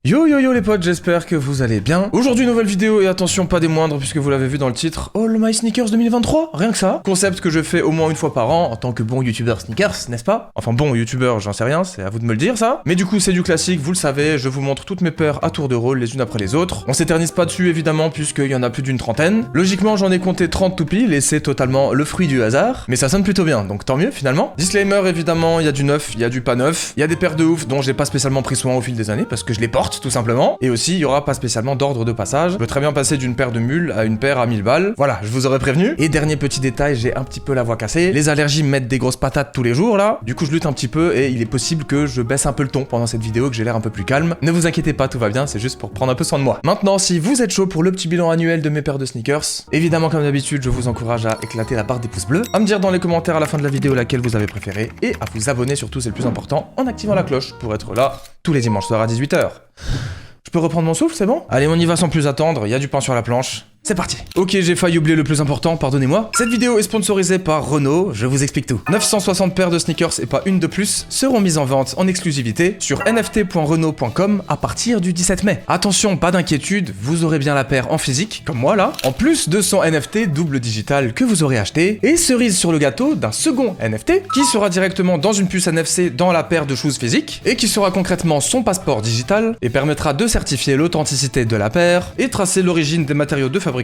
Yo yo yo les potes, j'espère que vous allez bien. Aujourd'hui nouvelle vidéo et attention pas des moindres puisque vous l'avez vu dans le titre, All My Sneakers 2023, rien que ça. Concept que je fais au moins une fois par an en tant que bon youtubeur sneakers, n'est-ce pas? Enfin bon youtubeur, j'en sais rien, c'est à vous de me le dire ça. Mais du coup c'est du classique, vous le savez, je vous montre toutes mes paires à tour de rôle les unes après les autres. On s'éternise pas dessus évidemment puisqu'il y en a plus d'une trentaine. Logiquement j'en ai compté 30 tout pile et c'est totalement le fruit du hasard. Mais ça sonne plutôt bien, donc tant mieux finalement. Disclaimer évidemment, il y a du neuf, il y a du pas neuf. Il y a des paires de ouf dont j'ai pas spécialement pris soin au fil des années parce que je les porte tout simplement. Et aussi, il y aura pas spécialement d'ordre de passage. Je peux très bien passer d'une paire de mules à une paire à 1000 balles. Voilà, je vous aurais prévenu. Et dernier petit détail, j'ai un petit peu la voix cassée. Les allergies me mettent des grosses patates tous les jours là. Du coup, je lutte un petit peu et il est possible que je baisse un peu le ton pendant cette vidéo, que j'ai l'air un peu plus calme. Ne vous inquiétez pas, tout va bien, c'est juste pour prendre un peu soin de moi. Maintenant, si vous êtes chaud pour le petit bilan annuel de mes paires de sneakers, évidemment, comme d'habitude, je vous encourage à éclater la barre des pouces bleus, à me dire dans les commentaires à la fin de la vidéo laquelle vous avez préféré et à vous abonner surtout, c'est le plus important, en activant la cloche pour être là tous les dimanches soirs à 18 h. Je peux reprendre mon souffle, c'est bon? Allez, on y va sans plus attendre, il y a du pain sur la planche. C'est parti. Ok, j'ai failli oublier le plus important, pardonnez-moi. Cette vidéo est sponsorisée par Renault, je vous explique tout. 960 paires de sneakers et pas une de plus seront mises en vente en exclusivité sur nft.renault.com à partir du 17 mai. Attention, pas d'inquiétude, vous aurez bien la paire en physique, comme moi là, en plus de son NFT double digital que vous aurez acheté, et cerise sur le gâteau d'un second NFT qui sera directement dans une puce NFC dans la paire de shoes physique et qui sera concrètement son passeport digital et permettra de certifier l'authenticité de la paire et tracer l'origine des matériaux de fabrication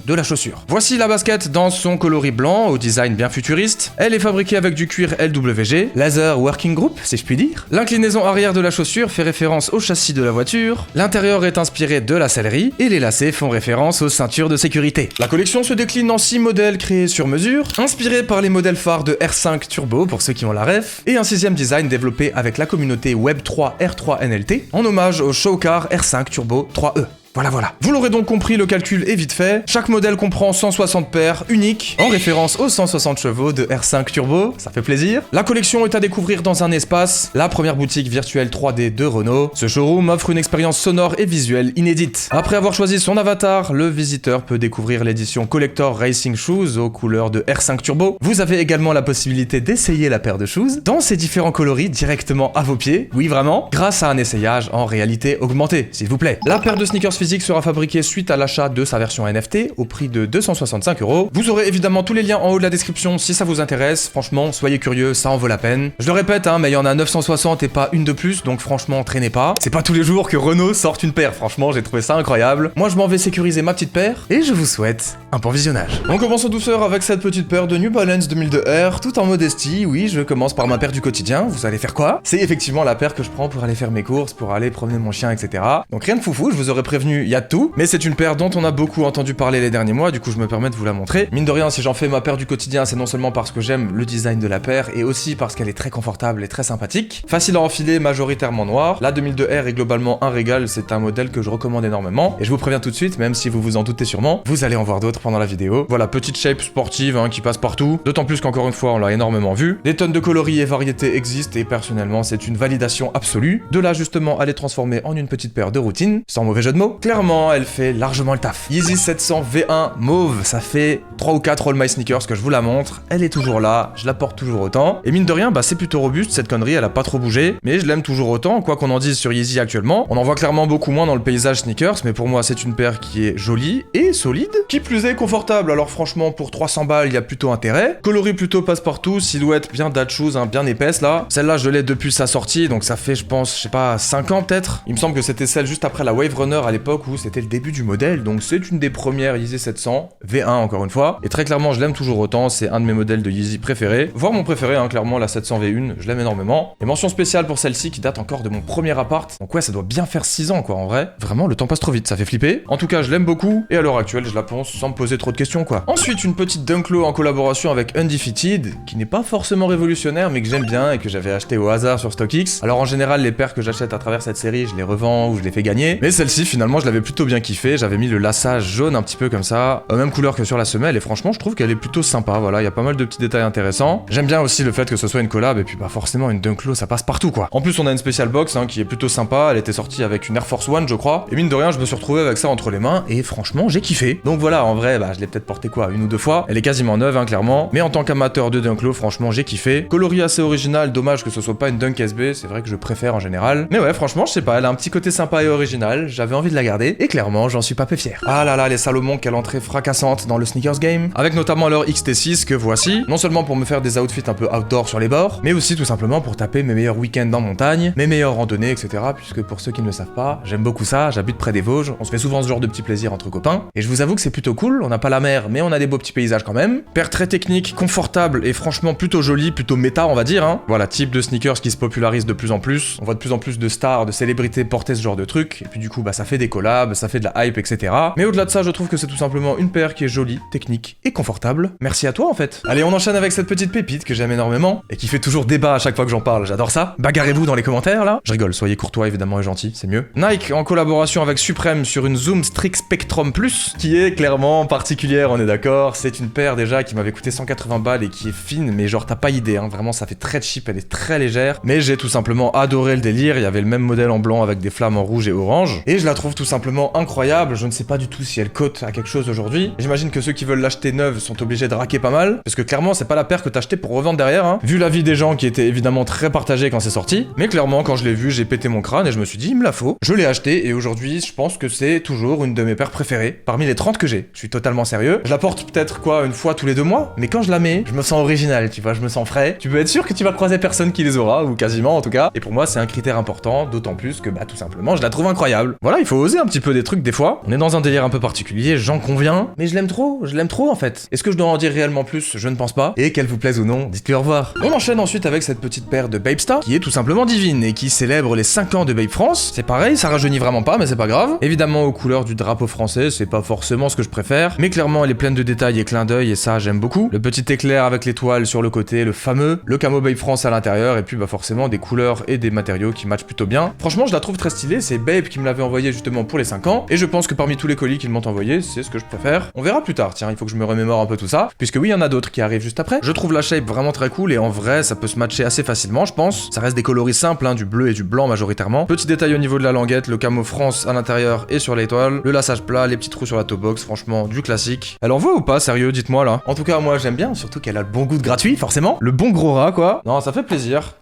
de la chaussure. Voici la basket dans son coloris blanc au design bien futuriste. Elle est fabriquée avec du cuir LWG, Laser Working Group si je puis dire. L'inclinaison arrière de la chaussure fait référence au châssis de la voiture. L'intérieur est inspiré de la sellerie et les lacets font référence aux ceintures de sécurité. La collection se décline en 6 modèles créés sur mesure, inspirés par les modèles phares de R5 Turbo pour ceux qui ont la ref, et un 6ème design développé avec la communauté Web3 R3 NLT en hommage au Showcar R5 Turbo 3E. Voilà. Vous l'aurez donc compris, le calcul est vite fait. Chaque modèle comprend 160 paires uniques, en référence aux 160 chevaux de R5 Turbo, ça fait plaisir. La collection est à découvrir dans un espace, la première boutique virtuelle 3D de Renault. Ce showroom offre une expérience sonore et visuelle inédite. Après avoir choisi son avatar, le visiteur peut découvrir l'édition Collector Racing Shoes aux couleurs de R5 Turbo. Vous avez également la possibilité d'essayer la paire de shoes dans ses différents coloris directement à vos pieds, oui vraiment, grâce à un essayage en réalité augmentée, s'il vous plaît. La paire de sneakers physique sera fabriqué suite à l'achat de sa version NFT au prix de 265 €. Vous aurez évidemment tous les liens en haut de la description si ça vous intéresse. Franchement, soyez curieux, ça en vaut la peine. Je le répète, mais il y en a 960 et pas une de plus, donc franchement, traînez pas. C'est pas tous les jours que Renault sorte une paire, franchement, j'ai trouvé ça incroyable. Moi, je m'en vais sécuriser ma petite paire et je vous souhaite un bon visionnage. On commence en douceur avec cette petite paire de New Balance 2002R, tout en modestie. Oui, je commence par ma paire du quotidien. Vous allez faire quoi? C'est effectivement la paire que je prends pour aller faire mes courses, pour aller promener mon chien, etc. Donc rien de foufou, je vous aurais prévenu, il y a tout, mais c'est une paire dont on a beaucoup entendu parler les derniers mois, du coup je me permets de vous la montrer. Mine de rien, si j'en fais ma paire du quotidien, c'est non seulement parce que j'aime le design de la paire, et aussi parce qu'elle est très confortable et très sympathique. Facile à enfiler, majoritairement noir. La 2002R est globalement un régal, c'est un modèle que je recommande énormément, et je vous préviens tout de suite, même si vous vous en doutez sûrement, vous allez en voir d'autres pendant la vidéo. Voilà, petite shape sportive qui passe partout, d'autant plus qu'encore une fois on l'a énormément vu. Des tonnes de coloris et variétés existent, et personnellement c'est une validation absolue. De là justement à les transformer en une petite paire de routine, sans mauvais jeu de mots. Clairement, elle fait largement le taf. Yeezy 700 V1 mauve, ça fait 3 ou 4 All My Sneakers que je vous la montre, elle est toujours là, je la porte toujours autant, et mine de rien, c'est plutôt robuste, cette connerie, elle a pas trop bougé, mais je l'aime toujours autant, quoi qu'on en dise sur Yeezy actuellement. On en voit clairement beaucoup moins dans le paysage sneakers, mais pour moi c'est une paire qui est jolie et solide, qui plus est confortable, alors franchement pour 300 balles, il y a plutôt intérêt. Coloris plutôt passe-partout, silhouette bien dad shoes, bien épaisse là. Celle-là je l'ai depuis sa sortie, donc ça fait je pense, je sais pas, 5 ans peut-être. Il me semble que c'était celle juste après la Wave Runner à l'époque où c'était le début du modèle, donc c'est une des premières Yeezy 700, V1 encore une fois, et très clairement je l'aime toujours autant, c'est un de mes modèles de Yeezy préférés, voire mon préféré, clairement la 700 V1, je l'aime énormément, et mention spéciale pour celle-ci qui date encore de mon premier appart, donc ouais ça doit bien faire 6 ans quoi en vrai, vraiment le temps passe trop vite, ça fait flipper, en tout cas je l'aime beaucoup, et à l'heure actuelle je la ponce sans me poser trop de questions quoi. Ensuite une petite Dunk Low en collaboration avec Undefeated, qui n'est pas forcément révolutionnaire mais que j'aime bien et que j'avais acheté au hasard sur StockX. Alors en général les paires que j'achète à travers cette série je les revends ou je les fais gagner, mais celle-ci finalement je l'avais plutôt bien kiffé, j'avais mis le lassage jaune un petit peu comme ça, même couleur que sur la semelle, et franchement je trouve qu'elle est plutôt sympa, voilà, il y a pas mal de petits détails intéressants. J'aime bien aussi le fait que ce soit une collab, et puis bah forcément une Dunk Low ça passe partout quoi. En plus on a une special box qui est plutôt sympa, elle était sortie avec une Air Force One je crois, et mine de rien je me suis retrouvé avec ça entre les mains, et franchement j'ai kiffé. Donc voilà, en vrai bah je l'ai peut-être porté quoi, une ou deux fois, elle est quasiment neuve clairement, mais en tant qu'amateur de Dunk Low franchement j'ai kiffé. Coloris assez original, dommage que ce soit pas une Dunk SB, c'est vrai que je préfère en général. Mais ouais franchement je sais pas, elle a un petit côté sympa et original, j'avais envie de la garder, et clairement j'en suis pas peu fier. Ah là là les Salomon, quelle entrée fracassante dans le sneakers game, avec notamment leur XT6 que voici, non seulement pour me faire des outfits un peu outdoor sur les bords, mais aussi tout simplement pour taper mes meilleurs week-ends en montagne, mes meilleures randonnées etc, puisque pour ceux qui ne le savent pas, j'aime beaucoup ça, j'habite près des Vosges, on se fait souvent ce genre de petits plaisirs entre copains, et je vous avoue que c'est plutôt cool, on n'a pas la mer mais on a des beaux petits paysages quand même. Paire très technique, confortable et franchement plutôt jolie, plutôt méta on va dire hein. Voilà, type de sneakers qui se popularise de plus en plus, on voit de plus en plus de stars, de célébrités porter ce genre de truc, et puis du coup bah ça fait des collabs, ça fait de la hype etc. Mais au-delà de ça je trouve que c'est tout simplement une paire qui est jolie, technique et confortable. Merci à toi en fait. Allez on enchaîne avec cette petite pépite que j'aime énormément, et qui fait toujours débat à chaque fois que j'en parle, j'adore ça. Bagarrez-vous dans les commentaires là. Je rigole, soyez courtois évidemment et gentil, c'est mieux. Nike en collaboration avec Supreme sur une Zoom Strix Spectrum Plus, qui est clairement particulière, on est d'accord. C'est une paire déjà qui m'avait coûté 180 balles et qui est fine, mais genre t'as pas idée, hein. Vraiment ça fait très cheap, elle est très légère, mais j'ai tout simplement adoré le délire. Il y avait le même modèle en blanc avec des flammes en rouge et orange, et je la trouve tout simplement incroyable. Je ne sais pas du tout si elle cote à quelque chose aujourd'hui. J'imagine que ceux qui veulent l'acheter neuve sont obligés de raquer pas mal, parce que clairement c'est pas la paire que t'as acheté pour revendre derrière, hein. Vu l'avis des gens qui était évidemment très partagé quand c'est sorti, mais clairement quand je l'ai vu j'ai pété mon crâne et je me suis dit il me la faut. Je l'ai acheté et aujourd'hui je pense que c'est toujours une de mes paires préférées parmi les 30 que j'ai. Je suis totalement sérieux. Je la porte peut-être quoi une fois tous les 2 mois, mais quand je la mets, je me sens original, tu vois, je me sens frais. Tu peux être sûr que tu vas croiser personne qui les aura, ou quasiment en tout cas. Et pour moi c'est un critère important, d'autant plus que bah tout simplement je la trouve incroyable. Voilà, il faut oser un petit peu des trucs des fois. On est dans un délire un peu particulier, j'en conviens, mais je l'aime trop en fait. Est-ce que je dois en dire réellement plus? Je ne pense pas. Et qu'elle vous plaise ou non, dites-lui au revoir. On enchaîne ensuite avec cette petite paire de Babestar, qui est tout simplement divine et qui célèbre les 5 ans de Babe France. C'est pareil, ça rajeunit vraiment pas, mais c'est pas grave. Évidemment aux couleurs du drapeau français, c'est pas forcément ce que je préfère, mais clairement elle est pleine de détails et clins d'œil et ça j'aime beaucoup. Le petit éclair avec l'étoile sur le côté, le fameux, le camo Babe France à l'intérieur, et puis bah forcément des couleurs et des matériaux qui matchent plutôt bien. Franchement je la trouve très stylée, c'est Babe qui me l'avait envoyé justement pour les 5 ans, et je pense que parmi tous les colis qu'ils m'ont envoyé, c'est ce que je préfère. On verra plus tard, tiens, il faut que je me remémore un peu tout ça, puisque oui, il y en a d'autres qui arrivent juste après. Je trouve la shape vraiment très cool, et en vrai, ça peut se matcher assez facilement, je pense. Ça reste des coloris simples, hein, du bleu et du blanc majoritairement. Petit détail au niveau de la languette, le camo France à l'intérieur et sur l'étoile, le lassage plat, les petits trous sur la toe box, franchement, du classique. Elle en vaut ou pas, sérieux, dites-moi là. En tout cas, moi j'aime bien, surtout qu'elle a le bon goût de gratuit, forcément. Le bon gros rat, quoi. Non, ça fait plaisir.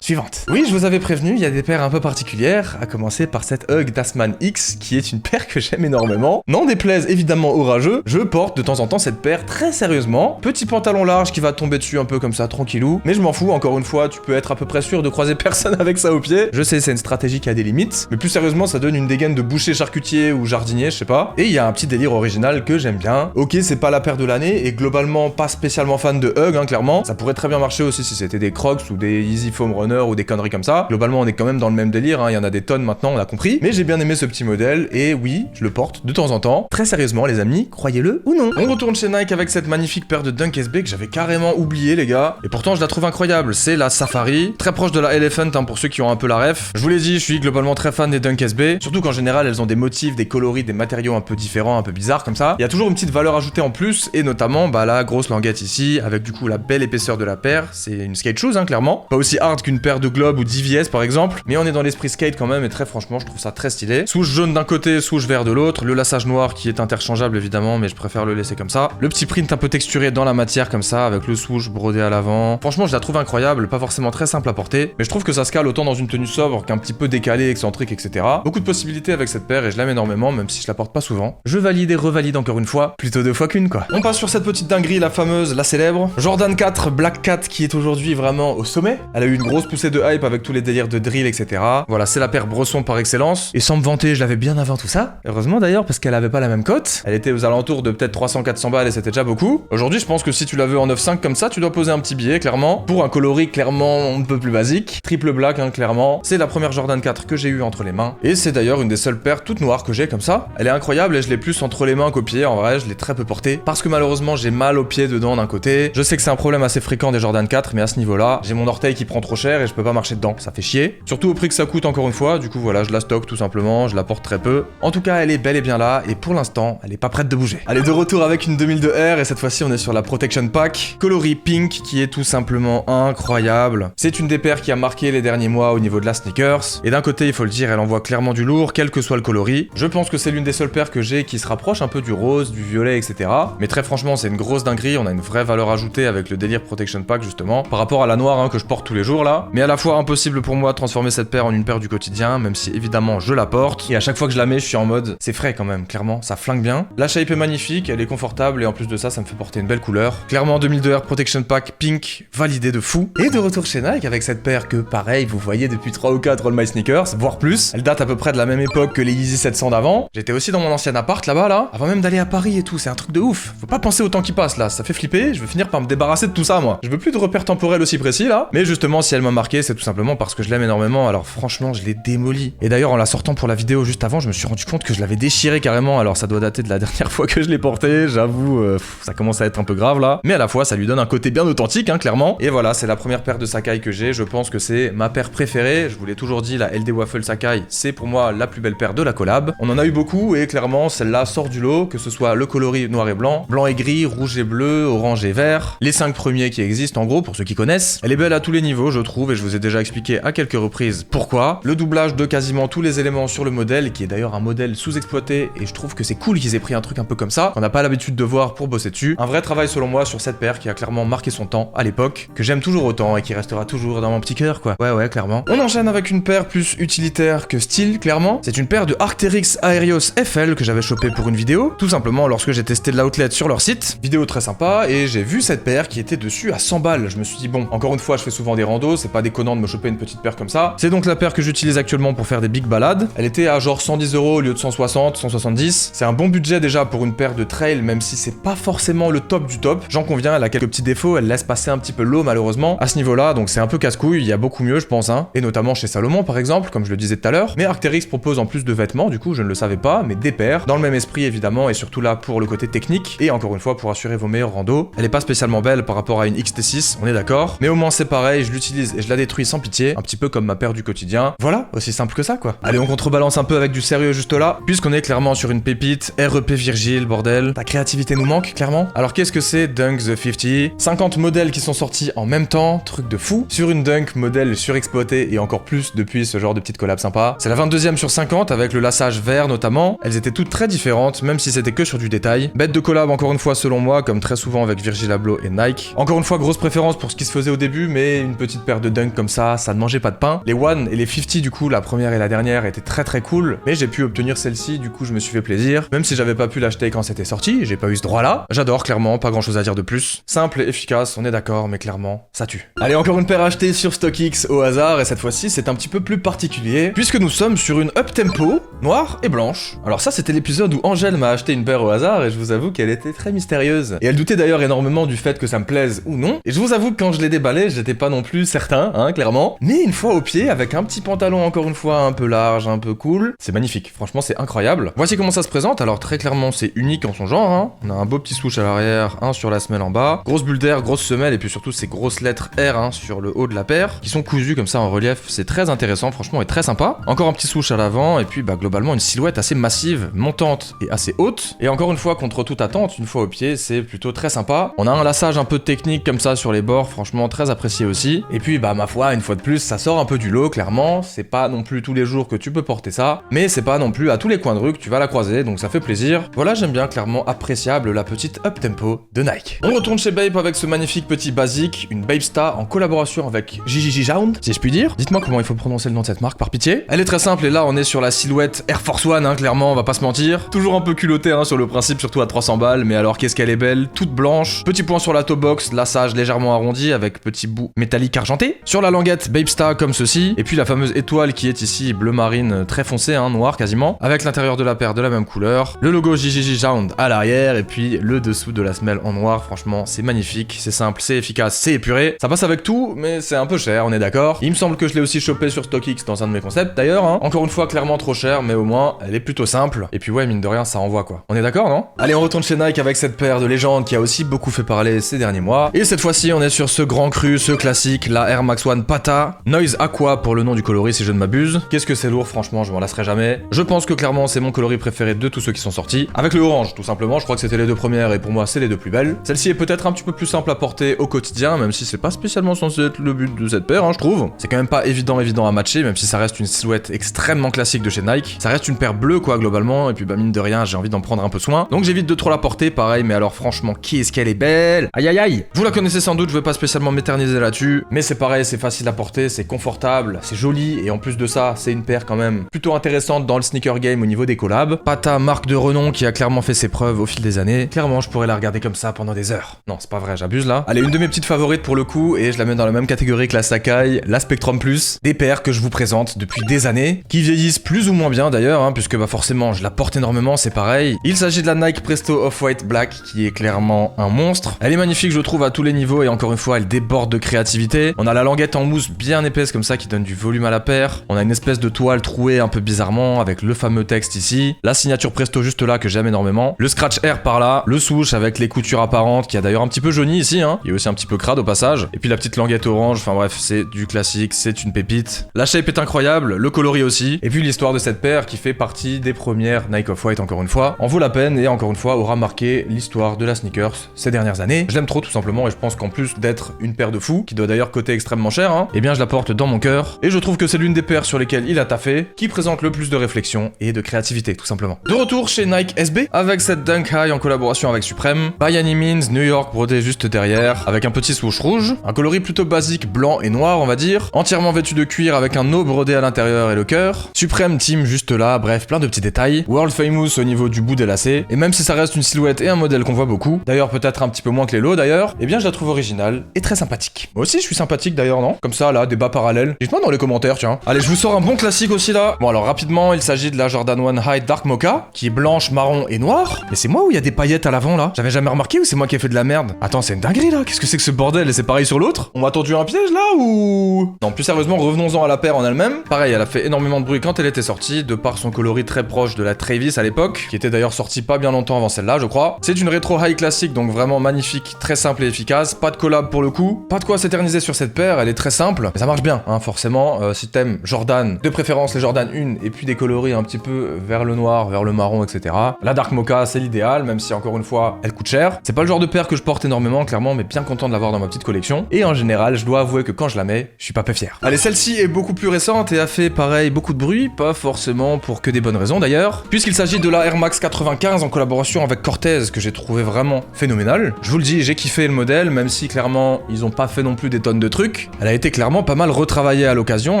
Suivante. Oui, je vous avais prévenu, il y a des paires un peu particulières, à commencer par cette Hug Tasman X, qui est une paire que j'aime énormément. N'en déplaise évidemment au rageux, je porte de temps en temps cette paire très sérieusement. Petit pantalon large qui va tomber dessus un peu comme ça, tranquillou. Mais je m'en fous, encore une fois, tu peux être à peu près sûr de croiser personne avec ça au pied. Je sais, c'est une stratégie qui a des limites, mais plus sérieusement, ça donne une dégaine de boucher charcutier ou jardinier, je sais pas. Et il y a un petit délire original que j'aime bien. Ok, c'est pas la paire de l'année, et globalement pas spécialement fan de Hug, hein, clairement. Ça pourrait très bien marcher aussi si c'était des Crocs ou des Easy Foam Runner ou des conneries comme ça. Globalement, on est quand même dans le même délire, hein. Il y en a des tonnes maintenant, on a compris. Mais j'ai bien aimé ce petit modèle, et oui, je le porte de temps en temps. Très sérieusement, les amis, croyez-le ou non. On retourne chez Nike avec cette magnifique paire de Dunk SB que j'avais carrément oublié, les gars. Et pourtant, je la trouve incroyable. C'est la Safari, très proche de la Elephant, hein, pour ceux qui ont un peu la ref. Je vous l'ai dit, je suis globalement très fan des Dunk SB. Surtout qu'en général, elles ont des motifs, des coloris, des matériaux un peu différents, un peu bizarres comme ça. Il y a toujours une petite valeur ajoutée en plus, et notamment, bah, la grosse languette ici, avec du coup la belle épaisseur de la paire. C'est une skate shoes, hein, clairement. Pas aussi hard qu'une paire de Globe ou d'IVS par exemple, mais on est dans l'esprit skate quand même, et très franchement, je trouve ça très stylé. Souche jaune d'un côté, souche vert de l'autre, le lassage noir qui est interchangeable évidemment, mais je préfère le laisser comme ça. Le petit print un peu texturé dans la matière comme ça, avec le swoosh brodé à l'avant. Franchement, je la trouve incroyable, pas forcément très simple à porter, mais je trouve que ça se cale autant dans une tenue sobre qu'un petit peu décalée, excentrique, etc. Beaucoup de possibilités avec cette paire, et je l'aime énormément, même si je la porte pas souvent. Je valide et revalide encore une fois, plutôt 2 fois qu'une quoi. On passe sur cette petite dinguerie, la fameuse, la célèbre Jordan 4 Black Cat, qui est aujourd'hui vraiment au sommet. Elle a eu une grosse poussée de hype avec tous les délires de drill, etc. Voilà, c'est la paire Bresson par excellence. Et sans me vanter, je l'avais bien avant tout ça. Heureusement d'ailleurs, parce qu'elle avait pas la même cote. Elle était aux alentours de peut-être 300-400 balles et c'était déjà beaucoup. Aujourd'hui, je pense que si tu la veux en 9,5 comme ça, tu dois poser un petit billet, clairement. Pour un coloris clairement un peu plus basique. Triple black, hein, clairement. C'est la première Jordan 4 que j'ai eue entre les mains. Et c'est d'ailleurs une des seules paires toutes noires que j'ai comme ça. Elle est incroyable et je l'ai plus entre les mains qu'au pied. En vrai, je l'ai très peu portée. Parce que malheureusement, j'ai mal au pied dedans d'un côté. Je sais que c'est un problème assez fréquent des Jordan 4, mais à ce niveau-là, j'ai mon orteil qui prend trop cher paire et je peux pas marcher dedans, ça fait chier. Surtout au prix que ça coûte encore une fois, du coup voilà, je la stocke tout simplement, je la porte très peu. En tout cas, elle est bel et bien là et pour l'instant, elle est pas prête de bouger. Allez, de retour avec une 2002R et cette fois-ci on est sur la Protection Pack, coloris pink qui est tout simplement incroyable. C'est une des paires qui a marqué les derniers mois au niveau de la sneakers et d'un côté, il faut le dire, elle envoie clairement du lourd, quel que soit le coloris. Je pense que c'est l'une des seules paires que j'ai qui se rapproche un peu du rose, du violet, etc. Mais très franchement, c'est une grosse dinguerie, on a une vraie valeur ajoutée avec le délire Protection Pack justement, par rapport à la noire que je porte tous les jours là. Mais à la fois impossible pour moi de transformer cette paire en une paire du quotidien, même si évidemment je la porte. Et à chaque fois que je la mets, je suis en mode, c'est frais quand même, clairement, ça flingue bien. La shape est magnifique, elle est confortable et en plus de ça, ça me fait porter une belle couleur. Clairement 2002R Protection Pack pink, validé de fou. Et de retour chez Nike avec cette paire que pareil, vous voyez depuis 3 ou 4 All My Sneakers, voire plus. Elle date à peu près de la même époque que les Yeezy 700 d'avant. J'étais aussi dans mon ancien appart là-bas là, avant même d'aller à Paris et tout, c'est un truc de ouf. Faut pas penser au temps qui passe là, ça fait flipper, je veux finir par me débarrasser de tout ça moi. Je veux plus de repères temporels aussi précis là, mais justement si elle m'a marqué, c'est tout simplement parce que je l'aime énormément, alors franchement je l'ai démoli. Et d'ailleurs en la sortant pour la vidéo juste avant, je me suis rendu compte que je l'avais déchiré carrément, alors ça doit dater de la dernière fois que je l'ai porté, j'avoue, ça commence à être un peu grave là, mais à la fois ça lui donne un côté bien authentique clairement. Et voilà, c'est la première paire de Sacai que j'ai, je pense que c'est ma paire préférée, je vous l'ai toujours dit, la LD Waffle Sacai, c'est pour moi la plus belle paire de la collab. On en a eu beaucoup et clairement celle-là sort du lot, que ce soit le coloris noir et blanc, blanc et gris, rouge et bleu, orange et vert, les 5 premiers qui existent en gros pour ceux qui connaissent. Elle est belle à tous les niveaux je trouve et je vous ai déjà expliqué à quelques reprises pourquoi. Le doublage de quasiment tous les éléments sur le modèle qui est d'ailleurs un modèle sous-exploité et je trouve que c'est cool qu'ils aient pris un truc un peu comme ça, qu'on n'a pas l'habitude de voir pour bosser dessus. Un vrai travail selon moi sur cette paire qui a clairement marqué son temps à l'époque, que j'aime toujours autant et qui restera toujours dans mon petit cœur quoi. Ouais clairement. On enchaîne avec une paire plus utilitaire que style clairement. C'est une paire de Arc'teryx Aerios FL que j'avais chopé pour une vidéo, tout simplement lorsque j'ai testé de l'outlet sur leur site. Vidéo très sympa et j'ai vu cette paire qui était dessus à 100 balles. Je me suis dit bon, encore une fois je fais souvent des randos, c'est pas déconnant de me choper une petite paire comme ça. C'est donc la paire que j'utilise actuellement pour faire des big balades. Elle était à genre 110 € au lieu de 160, 170. C'est un bon budget déjà pour une paire de trail, même si c'est pas forcément le top du top. J'en conviens, elle a quelques petits défauts, elle laisse passer un petit peu l'eau malheureusement à ce niveau-là, donc c'est un peu casse-couille, il y a beaucoup mieux je pense et notamment chez Salomon par exemple, comme je le disais tout à l'heure. Mais Arc'teryx propose en plus de vêtements, du coup je ne le savais pas, mais des paires, dans le même esprit évidemment, et surtout là pour le côté technique, et encore une fois pour assurer vos meilleurs randos. Elle est pas spécialement belle par rapport à une XT6, on est d'accord, mais au moins c'est pareil, je l'utilise et je la détruis sans pitié, un petit peu comme ma paire du quotidien. Voilà, aussi simple que ça quoi. Allez, on contrebalance un peu avec du sérieux juste là, puisqu'on est clairement sur une pépite, REP Virgil, bordel. Ta créativité nous manque, clairement. Alors qu'est-ce que c'est Dunk The 50? 50 modèles qui sont sortis en même temps, truc de fou, sur une Dunk modèle surexploité et encore plus depuis ce genre de petite collab sympa. C'est la 22e sur 50 avec le lassage vert notamment. Elles étaient toutes très différentes, même si c'était que sur du détail. Bête de collab encore une fois selon moi, comme très souvent avec Virgil Abloh et Nike. Encore une fois, grosse préférence pour ce qui se faisait au début, mais une petite paire de Dunk comme ça ne mangeait pas de pain. Les One et les 50 du coup, la première et la dernière étaient très cool, mais j'ai pu obtenir celle-ci, du coup je me suis fait plaisir. Même si j'avais pas pu l'acheter quand c'était sorti, j'ai pas eu ce droit là. J'adore clairement, pas grand chose à dire de plus. Simple et efficace, on est d'accord, mais clairement, ça tue. Allez, encore une paire achetée sur StockX au hasard, et cette fois-ci c'est un petit peu plus particulier, puisque nous sommes sur une up-tempo, noire et blanche. Alors ça c'était l'épisode où Angèle m'a acheté une paire au hasard, et je vous avoue qu'elle était très mystérieuse. Et elle doutait d'ailleurs énormément du fait que ça me plaise ou non. Et je vous avoue que quand je l'ai déballé, j'étais pas non plus certain, clairement. Mais une fois au pied, avec un petit pantalon encore une fois un peu large, un peu cool, c'est magnifique. Franchement c'est incroyable. Voici comment ça se présente. Alors très clairement c'est unique en son genre. On a un beau petit swoosh à l'arrière, un sur la semelle en bas, grosse bulle d'air, grosse semelle, et puis surtout ces grosses lettres R sur le haut de la paire, qui sont cousues comme ça en relief. C'est très intéressant franchement et très sympa. Encore un petit swoosh à l'avant, et puis globalement une silhouette assez massive, montante et assez haute. Et encore une fois contre toute attente, une fois au pied, c'est plutôt très sympa. On a un lassage un peu technique comme ça sur les bords, franchement très apprécié aussi. Et puis ma foi, une fois de plus, ça sort un peu du lot clairement. C'est pas non plus tous les jours que tu peux porter ça, mais c'est pas non plus à tous les coins de rue que tu vas la croiser, donc ça fait plaisir. Voilà, j'aime bien, clairement appréciable la petite up-tempo de Nike. On retourne chez Bape avec ce magnifique petit basique, une Bape Star en collaboration avec Gigi Sound, si je puis dire. Dites-moi comment il faut prononcer le nom de cette marque par pitié. Elle est très simple et là on est sur la silhouette Air Force One, clairement, on va pas se mentir. Toujours un peu culotté sur le principe, surtout à 300 balles, mais alors qu'est-ce qu'elle est belle, toute blanche. Petit point sur la toe box, lassage légèrement arrondi avec petit bout métallique argenté. Sur la languette, Bape Star comme ceci, et puis la fameuse étoile qui est ici bleu marine très foncé, noir quasiment, avec l'intérieur de la paire de la même couleur, le logo Gigi Sound à l'arrière, et puis le dessous de la semelle en noir. Franchement c'est magnifique, c'est simple, c'est efficace, c'est épuré, ça passe avec tout, mais c'est un peu cher, on est d'accord. Il me semble que je l'ai aussi chopé sur StockX dans un de mes concepts d'ailleurs, Encore une fois clairement trop cher, mais au moins elle est plutôt simple, et puis ouais, mine de rien ça envoie quoi. On est d'accord, non? Allez, on retourne chez Nike avec cette paire de légende qui a aussi beaucoup fait parler ces derniers mois, et cette fois-ci on est sur ce grand cru, ce classique, la Air Max One Pata, Noise Aqua pour le nom du coloris si je ne m'abuse. Qu'est-ce que c'est lourd, franchement, je m'en lasserai jamais. Je pense que clairement c'est mon coloris préféré de tous ceux qui sont sortis. Avec le orange, tout simplement, je crois que c'était les deux premières et pour moi c'est les deux plus belles. Celle-ci est peut-être un petit peu plus simple à porter au quotidien, même si c'est pas spécialement censé être le but de cette paire, hein, je trouve. C'est quand même pas évident à matcher, même si ça reste une silhouette extrêmement classique de chez Nike. Ça reste une paire bleue quoi globalement, et puis bah mine de rien j'ai envie d'en prendre un peu soin. Donc j'évite de trop la porter, pareil, mais alors franchement qu'est-ce qu'elle est belle. Aïe aïe aïe. Vous la connaissez sans doute, je vais pas spécialement m'éterniser là-dessus, mais c'est pareil, c'est facile à porter, c'est confortable, c'est joli, et en plus de ça, c'est une paire quand même plutôt intéressante dans le sneaker game au niveau des collabs. Pata, marque de renom qui a clairement fait ses preuves au fil des années. Clairement je pourrais la regarder comme ça pendant des heures. Non c'est pas vrai, j'abuse là. Allez, une de mes petites favorites pour le coup, et je la mets dans la même catégorie que la Sacai, la Spectrum Plus, des paires que je vous présente depuis des années, qui vieillissent plus ou moins bien d'ailleurs, hein, puisque bah forcément je la porte énormément, c'est pareil. Il s'agit de la Nike Presto Off-White Black, qui est clairement un monstre. Elle est magnifique je trouve à tous les niveaux, et encore une fois elle déborde de créativité. On a la languette en mousse bien épaisse comme ça qui donne du volume à la paire. On a une espèce de toile trouée un peu bizarrement avec le fameux texte ici. La signature Presto juste là que j'aime énormément. Le scratch air par là. Le swoosh avec les coutures apparentes qui a d'ailleurs un petit peu jauni ici, hein. Il est aussi un petit peu crade au passage. Et puis la petite languette orange, enfin bref, c'est du classique, c'est une pépite. La shape est incroyable, le coloris aussi. Et puis l'histoire de cette paire qui fait partie des premières Nike Off-White encore une fois. En vaut la peine et encore une fois aura marqué l'histoire de la sneakers ces dernières années. Je l'aime trop tout simplement et je pense qu'en plus d'être une paire de fous, qui doit d'ailleurs coûter extrêmement cher, hein, eh bien je la porte dans mon cœur. Et je trouve que c'est l'une des paires sur lesquelles il a taffé, qui présente le plus de réflexion et de créativité tout simplement. De retour chez Nike SB, avec cette Dunk High en collaboration avec Supreme, by any means New York brodé juste derrière, avec un petit swoosh rouge, un coloris plutôt basique blanc et noir on va dire, entièrement vêtu de cuir avec un O brodé à l'intérieur et le cœur, Supreme Team juste là, bref plein de petits détails, World Famous au niveau du bout des lacets, et même si ça reste une silhouette et un modèle qu'on voit beaucoup, d'ailleurs peut-être un petit peu moins que les lots d'ailleurs, eh bien je la trouve originale et très sympathique. Moi aussi je suis sympathique d'ailleurs, non? Comme ça là, débat parallèle, dites-moi dans les commentaires tiens. Allez, je vous sors un bon classique aussi là. Bon alors rapidement, il s'agit de la Jordan 1 High Dark Mocha, qui est blanche, marron et noire. Mais c'est moi ou il y a des paillettes à l'avant là? J'avais jamais remarqué ou c'est moi qui ai fait de la merde? Attends, c'est une dinguerie là, qu'est-ce que c'est que ce bordel? Et c'est pareil sur l'autre? On m'a tendu un piège là ou... Non, plus sérieusement, revenons-en à la paire en elle-même. Pareil, elle a fait énormément de bruit quand elle était sortie, de par son coloris très proche de la Travis à l'époque, qui était d'ailleurs sortie pas bien longtemps avant celle-là, je crois. C'est une rétro high classique, donc vraiment magnifique, très simple et efficace. Pas de collab pour le coup, pas de quoi s'éterniser sur cette paire, elle est très simple, mais ça marche bien, hein, forcément. Si t'aimes Jordan, de préférence les Jordan 1, et puis des coloris un petit peu vers le noir, vers le marron, etc. La Dark Mocha, c'est l'idéal, même si encore une fois, elle coûte cher. C'est pas le genre de paire que je porte énormément, clairement, mais bien content de l'avoir dans ma petite collection. Et en général, je dois avouer que quand je la mets, je suis pas peu fier. Allez, celle-ci est beaucoup plus récente et a fait pareil beaucoup de bruit, pas forcément pour que des bonnes raisons d'ailleurs, puisqu'il s'agit de la Air Max 95 en collaboration avec Cortez, que j'ai trouvé vraiment phénoménal. Je vous le dis, j'ai kiffé le modèle, même si clairement, ils ont pas fait non plus des tonnes de trucs. Elle a été clairement pas mal retravaillée à l'occasion,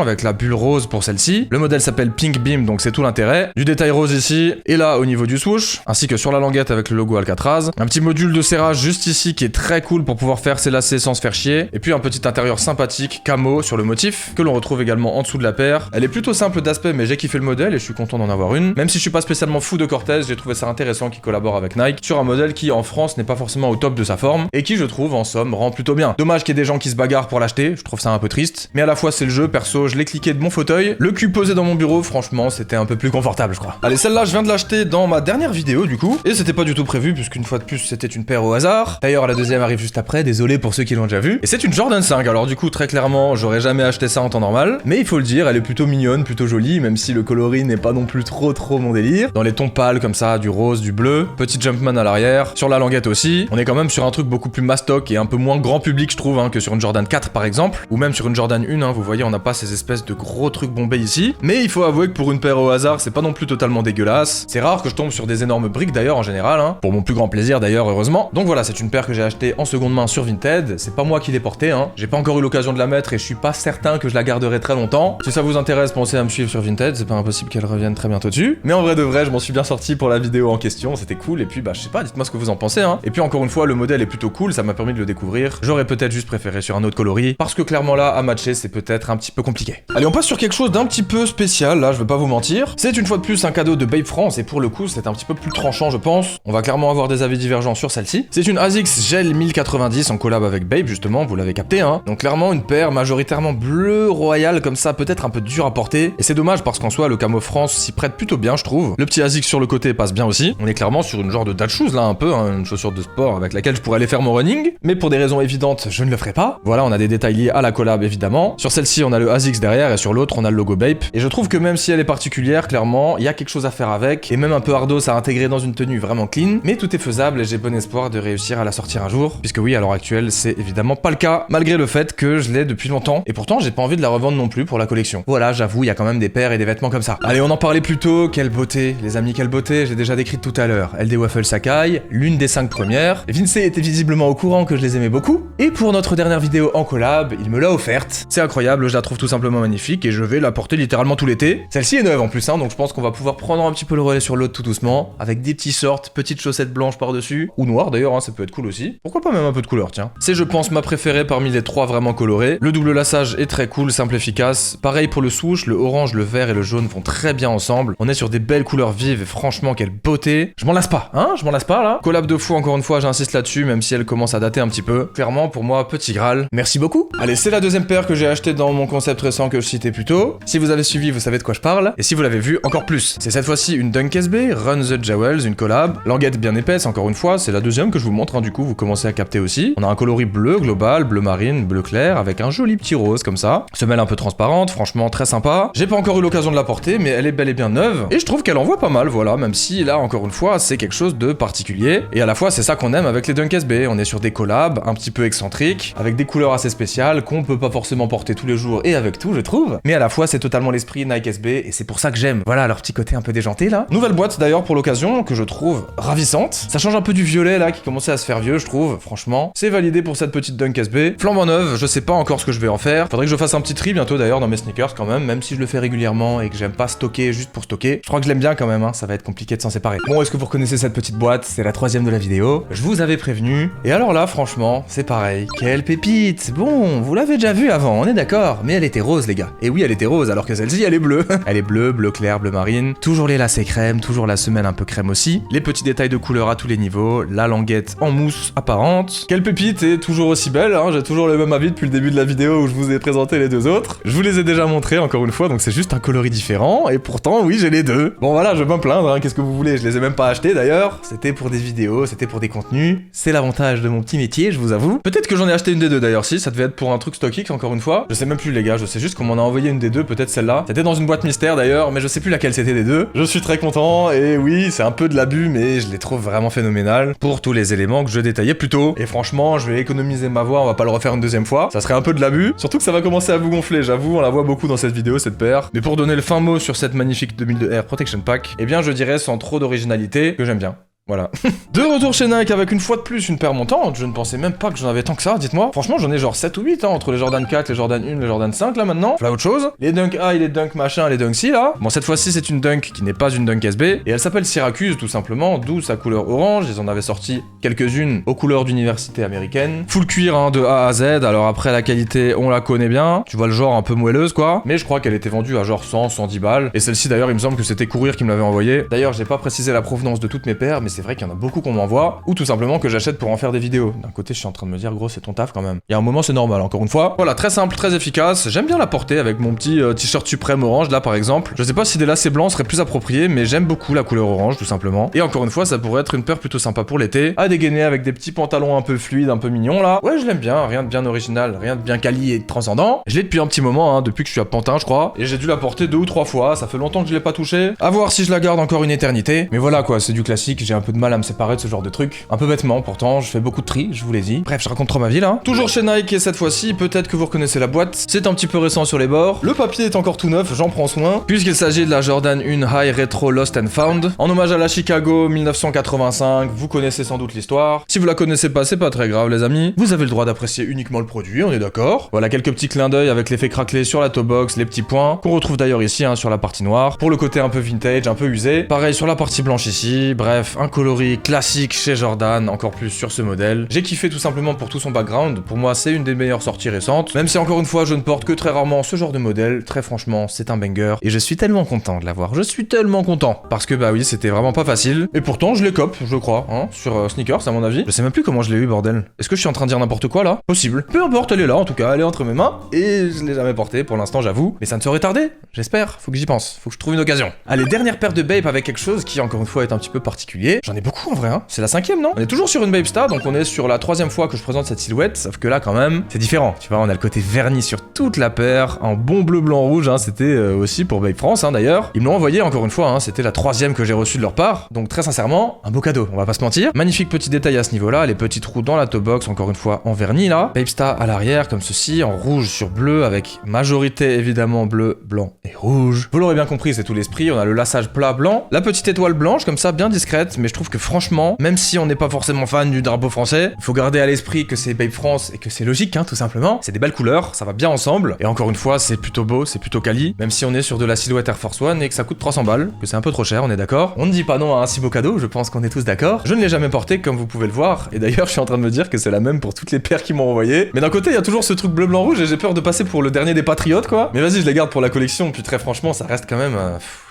avec la bulle rose pour celle-ci. Le modèle s'appelle Pink Beam, donc c'est tout l'intérêt. Du détail rose ici, et là au niveau du swoosh, ainsi que sur la languette avec le logo Alcatraz. Un petit module de serrage juste ici qui est très cool pour pouvoir faire ses lacets sans se faire chier. Et puis un petit intérieur sympathique, camo sur le motif, que l'on retrouve également en dessous de la paire. Elle est plutôt simple d'aspect, mais j'ai kiffé le modèle et je suis content d'en avoir une. Même si je suis pas spécialement fou de Cortez, j'ai trouvé ça intéressant qu'il collabore avec Nike sur un modèle qui en France n'est pas forcément au top de sa forme, et qui je trouve en somme rend plutôt bien. Dommage qu'il y ait des gens qui se bagarrent pour l'acheter, je trouve ça un peu triste. Mais à la fois c'est le jeu, perso, je l'ai cliqué de mon fauteuil, le cul posé dans mon bureau, franchement c'était un peu plus confortable je crois. Allez, celle-là je viens de l'acheter dans ma dernière vidéo du coup, et c'était pas du tout prévu puisqu'une fois de plus c'était une paire au hasard. D'ailleurs la deuxième arrive juste après, désolé pour ceux qui l'ont déjà vu. Et c'est une Jordan 5, alors du coup très clairement j'aurais jamais acheté ça en temps normal, mais il faut le dire, elle est plutôt mignonne, plutôt jolie, même si le coloris n'est pas non plus trop mon délire. Dans les tons pâles comme ça, du rose, du bleu, petit Jumpman à l'arrière, sur la languette aussi, on est quand même sur un truc beaucoup plus mastoc et un peu moins grand public je trouve, hein, que sur une Jordan 4 par exemple, ou même sur une Jordan 1, hein, vous voyez on n'a pas ces espèces de gros trucs bombés ici, mais il faut avouer que pour une paire au hasard c'est pas non plus totalement dégueulasse. C'est rare que je tombe sur des énormes briques d'ailleurs en général, hein, pour mon plus grand plaisir d'ailleurs heureusement. Donc voilà, c'est une paire que j'ai achetée en seconde main sur Vinted, c'est pas moi qui l'ai portée, hein. J'ai pas encore eu l'occasion de la mettre et je suis pas certain que je la garderai très longtemps. Si ça vous intéresse, pensez à me suivre sur Vinted, c'est pas impossible qu'elle revienne très bientôt dessus. Mais en vrai de vrai, je m'en suis bien sorti pour la vidéo en question, c'était cool, et puis bah je sais pas, dites-moi ce que vous en pensez, hein. Et puis encore une fois, le modèle est plutôt cool, ça m'a permis de le découvrir. J'aurais peut-être juste préféré sur un autre coloris, parce que clairement là, à matcher, c'est peut-être un petit peu compliqué. Allez, on passe sur quelque chose d'un petit peu spécial, là, je vais pas vous mentir. C'est une fois de plus un cadeau de Babe France, et pour le coup, c'est un petit peu plus tranchant, je pense. On va clairement avoir des avis divergents sur celle-ci. C'est une ASICS Gel 1090 en collab avec Babe, justement, vous l'avez capté, hein. Donc clairement, une paire majoritairement bleu royal, comme ça, peut-être un peu dur à porter. Et c'est dommage, parce qu'en soi, le camo France s'y prête plutôt bien, je trouve. Le petit ASICS sur le côté passe bien aussi. On est clairement sur une genre de dad shoes, là, un peu, hein, une chaussure de sport avec laquelle je pourrais aller faire mon running. Mais pour des raisons évidentes, je ne le ferai pas. Voilà, on a des détails lié à la collab évidemment. Sur celle-ci on a le ASICS derrière et sur l'autre on a le logo Bape. Et je trouve que même si elle est particulière, clairement, il y a quelque chose à faire avec, et même un peu ardos à intégrer dans une tenue vraiment clean, mais tout est faisable et j'ai bon espoir de réussir à la sortir un jour, puisque oui, à l'heure actuelle, c'est évidemment pas le cas, malgré le fait que je l'ai depuis longtemps, et pourtant j'ai pas envie de la revendre non plus pour la collection. Voilà, j'avoue, il y a quand même des paires et des vêtements comme ça. Allez, on en parlait plus tôt, quelle beauté, les amis, quelle beauté, j'ai déjà décrit tout à l'heure. LD Waffle Sakai, l'une des 5 premières. Vince était visiblement au courant que je les aimais beaucoup, et pour notre dernière vidéo en collab, il me l'a offerte. C'est incroyable, je la trouve tout simplement magnifique, et je vais la porter littéralement tout l'été. Celle-ci est neuve en plus, hein, donc je pense qu'on va pouvoir prendre un petit peu le relais sur l'autre tout doucement, avec des petits shorts, petites chaussettes blanches par-dessus, ou noires d'ailleurs, hein, ça peut être cool aussi. Pourquoi pas même un peu de couleur, tiens. C'est je pense ma préférée parmi les 3 vraiment colorés. Le double lassage est très cool, simple, efficace. Pareil pour le swoosh, le orange, le vert et le jaune vont très bien ensemble. On est sur des belles couleurs vives et franchement quelle beauté. Je m'en lasse pas, hein, je m'en lasse pas là. Collab de fou encore une fois, j'insiste là-dessus, même si elle commence à dater un petit peu. Clairement pour moi, petit Graal. Merci beaucoup. Allez, c'est la deuxième paire que j'ai achetée dans mon concept récent que je citais plus tôt. Si vous avez suivi, vous savez de quoi je parle. Et si vous l'avez vu, encore plus. C'est cette fois-ci une Dunk SB, Run the Jewels, une collab. Languette bien épaisse, encore une fois, c'est la deuxième que je vous montre, hein, du coup, vous commencez à capter aussi. On a un coloris bleu global, bleu marine, bleu clair, avec un joli petit rose comme ça. Semelle un peu transparente, franchement très sympa. J'ai pas encore eu l'occasion de la porter, mais elle est bel et bien neuve. Et je trouve qu'elle envoie pas mal, voilà, même si là, encore une fois, c'est quelque chose de particulier. Et à la fois, c'est ça qu'on aime avec les Dunk SB. On est sur des collabs un petit peu excentriques, avec des couleurs assez spéciales qu'on peut pas forcément porter tous les jours et avec tout, je trouve. Mais à la fois, c'est totalement l'esprit Nike SB et c'est pour ça que j'aime. Voilà, leur petit côté un peu déjanté là. Nouvelle boîte d'ailleurs pour l'occasion que je trouve ravissante. Ça change un peu du violet là qui commençait à se faire vieux, je trouve. Franchement, c'est validé pour cette petite Dunk SB. Flambant neuve, je sais pas encore ce que je vais en faire. Faudrait que je fasse un petit tri bientôt d'ailleurs dans mes sneakers quand même si je le fais régulièrement et que j'aime pas stocker juste pour stocker. Je crois que je l'aime bien quand même, hein. Ça va être compliqué de s'en séparer. Bon, est-ce que vous reconnaissez cette petite boîte? C'est la 3e de la vidéo. Je vous avais prévenu. Et alors là, franchement, c'est pareil. Quelle pépite! Bon, vous l'avez déjà vue avant, on est d'accord. Mais elle était rose, les gars. Et oui, elle était rose, alors que celle-ci, elle est bleue. Elle est bleue, bleu clair, bleu marine. Toujours les lacets crème, toujours la semelle un peu crème aussi. Les petits détails de couleur à tous les niveaux. La languette en mousse apparente. Quelle pépite et toujours aussi belle, hein. J'ai toujours le même avis depuis le début de la vidéo où je vous ai présenté les deux autres. Je vous les ai déjà montrés encore une fois, donc c'est juste un coloris différent. Et pourtant, oui, j'ai les deux. Bon voilà, je vais pas me plaindre, hein. Qu'est-ce que vous voulez? Je les ai même pas achetés d'ailleurs. C'était pour des vidéos, c'était pour des contenus. C'est l'avantage de mon petit métier, je vous avoue. Peut-être que j'en ai acheté une des deux d'ailleurs, si, ça devait être pour un truc StockX encore une fois. Je sais même plus les gars, je sais juste qu'on m'en a envoyé une des deux, peut-être celle-là. C'était dans une boîte mystère d'ailleurs, mais je sais plus laquelle c'était des deux. Je suis très content, et oui, c'est un peu de l'abus, mais je les trouve vraiment phénoménales pour tous les éléments que je détaillais plus tôt. Et franchement, je vais économiser ma voix, on va pas le refaire une deuxième fois. Ça serait un peu de l'abus, surtout que ça va commencer à vous gonfler, j'avoue, on la voit beaucoup dans cette vidéo, cette paire. Mais pour donner le fin mot sur cette magnifique 2002 Air Protection Pack, eh bien je dirais sans trop d'originalité que j'aime bien. Voilà. De retour chez Nike avec une fois de plus une paire montante, je ne pensais même pas que j'en avais tant que ça, dites-moi. Franchement j'en ai genre 7 ou 8 hein, entre les Jordan 4, les Jordan 1, les Jordan 5 là maintenant. Voilà autre chose. Les Dunk A et les Dunk machin, les Dunk C là. Bon cette fois-ci c'est une Dunk qui n'est pas une Dunk SB, et elle s'appelle Syracuse tout simplement, d'où sa couleur orange. Ils en avaient sorti quelques-unes aux couleurs d'université américaine. Full cuir hein, de A à Z, alors après la qualité on la connaît bien. Tu vois le genre un peu moelleuse quoi. Mais je crois qu'elle était vendue à genre 100, 110 balles. Et celle-ci d'ailleurs il me semble que c'était Courir qui me l'avait envoyé. D'ailleurs j'ai pas précisé la provenance de toutes mes paires, mais c'est vrai qu'il y en a beaucoup qu'on m'envoie, ou tout simplement que j'achète pour en faire des vidéos. D'un côté, je suis en train de me dire, gros, c'est ton taf quand même. Il y a un moment, c'est normal, encore une fois. Voilà, très simple, très efficace. J'aime bien la porter avec mon petit t-shirt suprême orange, là, par exemple. Je sais pas si des lacets blancs seraient plus appropriés, mais j'aime beaucoup la couleur orange, tout simplement. Et encore une fois, ça pourrait être une paire plutôt sympa pour l'été, à dégainer avec des petits pantalons un peu fluides, un peu mignons, là. Ouais, je l'aime bien, rien de bien original, rien de bien quali et de transcendant. Je l'ai depuis un petit moment, hein, depuis que je suis à Pantin, je crois. Et j'ai dû la porter 2 ou 3 fois, ça fait longtemps que je l'ai pas touchée. À voir si je la garde encore une éternité. Mais voilà, quoi, c'est du classique, j'ai un peu de mal à me séparer de ce genre de truc. Un peu bêtement, pourtant, je fais beaucoup de tri, je vous l'ai dit. Bref, je raconte trop ma vie là. Toujours chez Nike et cette fois-ci, peut-être que vous reconnaissez la boîte. C'est un petit peu récent sur les bords. Le papier est encore tout neuf, j'en prends soin. Puisqu'il s'agit de la Jordan 1 High Retro Lost and Found. En hommage à la Chicago 1985, vous connaissez sans doute l'histoire. Si vous la connaissez pas, c'est pas très grave les amis. Vous avez le droit d'apprécier uniquement le produit, on est d'accord. Voilà quelques petits clins d'œil avec l'effet craquelé sur la toe box, les petits points, qu'on retrouve d'ailleurs ici hein, sur la partie noire. Pour le côté un peu vintage, un peu usé. Pareil sur la partie blanche ici. Bref, un coloris classique chez Jordan, encore plus sur ce modèle. J'ai kiffé tout simplement pour tout son background. Pour moi, c'est une des meilleures sorties récentes. Même si encore une fois, je ne porte que très rarement ce genre de modèle. Très franchement, c'est un banger. Et je suis tellement content de l'avoir. Je suis tellement content. Parce que bah oui, c'était vraiment pas facile. Et pourtant, je les cope, je crois, hein, sur Sneakers à mon avis. Je sais même plus comment je l'ai eu, bordel. Est-ce que je suis en train de dire n'importe quoi là? Possible. Peu importe, elle est là en tout cas, elle est entre mes mains. Et je l'ai jamais portée pour l'instant, j'avoue. Mais ça ne saurait tarder. J'espère. Faut que j'y pense. Faut que je trouve une occasion. Allez, dernière paire de Bape avec quelque chose qui encore une fois est un petit peu particulier. J'en ai beaucoup en vrai, hein. C'est la 5e, non? On est toujours sur une Babestar, donc on est sur la 3e fois que je présente cette silhouette, sauf que là quand même, c'est différent. Tu vois, on a le côté verni sur toute la paire, en bon bleu, blanc, rouge, hein. C'était aussi pour Babe France, hein, d'ailleurs. Ils me l'ont envoyé encore une fois, hein. C'était la 3e que j'ai reçue de leur part, donc très sincèrement, un beau cadeau, on va pas se mentir. Magnifique petit détail à ce niveau-là, les petits trous dans la toe box, encore une fois en vernis là. Babestar à l'arrière, comme ceci, en rouge sur bleu, avec majorité évidemment bleu, blanc et rouge. Vous l'aurez bien compris, c'est tout l'esprit, on a le lassage plat blanc, la petite étoile blanche comme ça, bien discrète, mais je trouve que franchement, même si on n'est pas forcément fan du drapeau français, il faut garder à l'esprit que c'est Babe France et que c'est logique, hein, tout simplement. C'est des belles couleurs, ça va bien ensemble, et encore une fois, c'est plutôt beau, c'est plutôt quali, même si on est sur de la silhouette Air Force One et que ça coûte 300 balles, que c'est un peu trop cher, on est d'accord. On ne dit pas non à un si beau cadeau, je pense qu'on est tous d'accord. Je ne l'ai jamais porté comme vous pouvez le voir, et d'ailleurs je suis en train de me dire que c'est la même pour toutes les paires qui m'ont envoyé. Mais d'un côté, il y a toujours ce truc bleu, blanc, rouge, et j'ai peur de passer pour le dernier des patriotes, quoi. Mais vas-y, je les garde pour la collection, puis très franchement, ça reste quand même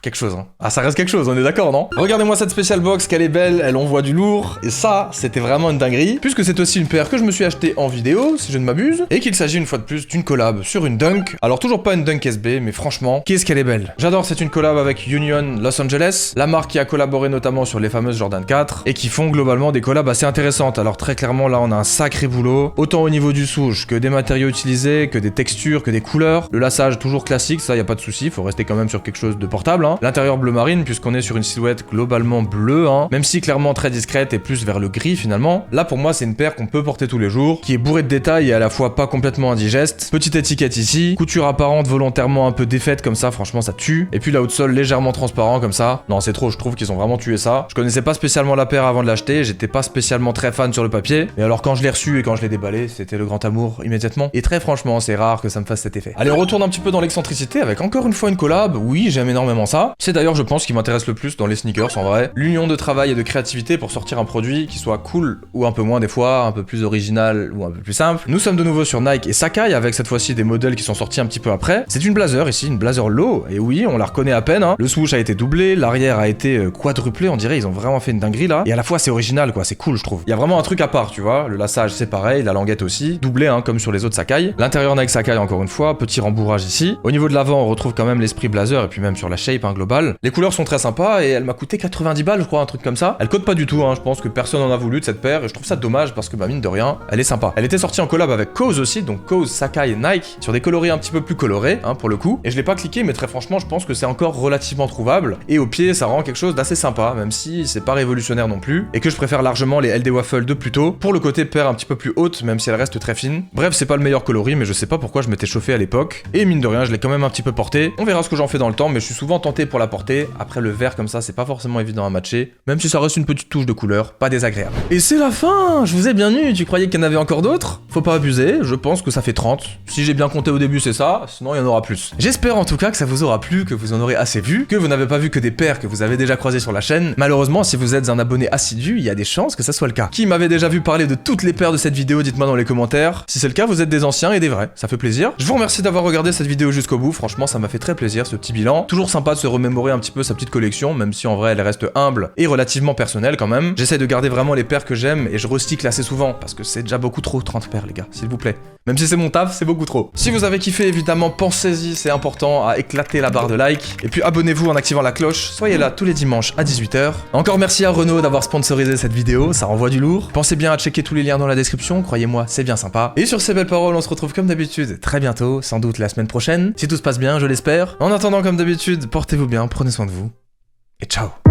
quelque chose, hein. Ah, ça reste quelque chose, on est d'accord, non? Regardez-moi cette spéciale box, qu'elle est belle, elle envoie du lourd, et ça, c'était vraiment une dinguerie, puisque c'est aussi une paire que je me suis achetée en vidéo, si je ne m'abuse, et qu'il s'agit une fois de plus d'une collab sur une Dunk. Alors toujours pas une Dunk SB, mais franchement, qu'est-ce qu'elle est belle. J'adore, c'est une collab avec Union Los Angeles, la marque qui a collaboré notamment sur les fameuses Jordan 4, et qui font globalement des collabs assez intéressantes. Alors très clairement, là, on a un sacré boulot, autant au niveau du souche, que des matériaux utilisés, que des textures, que des couleurs. Le lassage toujours classique, ça y a pas de souci, faut rester quand même sur quelque chose de portable, hein. L'intérieur bleu marine, puisqu'on est sur une silhouette globalement bleue, hein, même si clairement très discrète et plus vers le gris finalement. Là pour moi c'est une paire qu'on peut porter tous les jours, qui est bourrée de détails et à la fois pas complètement indigeste. Petite étiquette ici, couture apparente volontairement un peu défaite comme ça, franchement ça tue. Et puis la outsole légèrement transparent comme ça. Non c'est trop, je trouve qu'ils ont vraiment tué ça. Je connaissais pas spécialement la paire avant de l'acheter, j'étais pas spécialement très fan sur le papier. Et alors quand je l'ai reçu et quand je l'ai déballé, c'était le grand amour immédiatement. Et très franchement c'est rare que ça me fasse cet effet. Allez on retourne un petit peu dans l'excentricité avec encore une fois une collab. Oui j'aime énormément ça. C'est d'ailleurs je pense ce qui m'intéresse le plus dans les sneakers en vrai. L'union de travail et de créativité pour sortir un produit qui soit cool ou un peu moins des fois, un peu plus original ou un peu plus simple. Nous sommes de nouveau sur Nike et Sacai avec cette fois-ci des modèles qui sont sortis un petit peu après. C'est une blazer ici, une blazer low, et oui on la reconnaît à peine, hein. Le swoosh a été doublé, l'arrière a été quadruplé, on dirait ils ont vraiment fait une dinguerie là. Et à la fois c'est original quoi, c'est cool je trouve. Il y a vraiment un truc à part tu vois, le lassage c'est pareil, la languette aussi, doublé hein, comme sur les autres Sacai. L'intérieur Nike Sacai encore une fois, petit rembourrage ici. Au niveau de l'avant on retrouve quand même l'esprit blazer et puis même sur la shape hein, globale. Les couleurs sont très sympas et elle m'a coûté 90 balles je crois, un truc comme ça. Elle cote pas du tout hein, je pense que personne en a voulu de cette paire et je trouve ça dommage parce que bah mine de rien, elle est sympa. Elle était sortie en collab avec Cause aussi, donc Cause, Sacai et Nike, sur des coloris un petit peu plus colorés hein, pour le coup. Et je l'ai pas cliqué mais très franchement je pense que c'est encore relativement trouvable et au pied ça rend quelque chose d'assez sympa même si c'est pas révolutionnaire non plus et que je préfère largement les LD Waffle de plus tôt pour le côté paire un petit peu plus haute même si elle reste très fine. Bref c'est pas le meilleur coloris mais je sais pas pourquoi je m'étais chauffé à l'époque et mine de rien je l'ai quand même un petit peu porté. On verra ce que j'en fais dans le temps mais je suis souvent tenté pour la porter. Après le vert comme ça c'est pas forcément évident à matcher même si ça reste une petite touche de couleur, pas désagréable. Et c'est la fin, je vous ai bien eu, tu croyais qu'il y en avait encore d'autres? Faut pas abuser, je pense que ça fait 30. Si j'ai bien compté au début c'est ça, sinon il y en aura plus. J'espère en tout cas que ça vous aura plu, que vous en aurez assez vu, que vous n'avez pas vu que des paires que vous avez déjà croisées sur la chaîne. Malheureusement si vous êtes un abonné assidu, il y a des chances que ça soit le cas. Qui m'avait déjà vu parler de toutes les paires de cette vidéo, dites-moi dans les commentaires. Si c'est le cas, vous êtes des anciens et des vrais, ça fait plaisir. Je vous remercie d'avoir regardé cette vidéo jusqu'au bout, franchement ça m'a fait très plaisir ce petit bilan. Toujours sympa de se remémorer un petit peu sa petite collection, même si en vrai elle reste humble et relativement personnelle quand même. J'essaie de garder vraiment les paires que j'aime et je recycle assez souvent parce que c'est déjà beaucoup trop 30 paires les gars, s'il vous plaît. Même si c'est mon taf, c'est beaucoup trop. Si vous avez kiffé évidemment pensez-y, c'est important à éclater la barre de like et puis abonnez-vous en activant la cloche, soyez là tous les dimanches à 18h. Encore merci à Renault d'avoir sponsorisé cette vidéo, ça renvoie du lourd. Pensez bien à checker tous les liens dans la description, croyez-moi c'est bien sympa. Et sur ces belles paroles on se retrouve comme d'habitude très bientôt, sans doute la semaine prochaine, si tout se passe bien je l'espère. En attendant comme d'habitude, portez-vous bien, prenez soin de vous et ciao.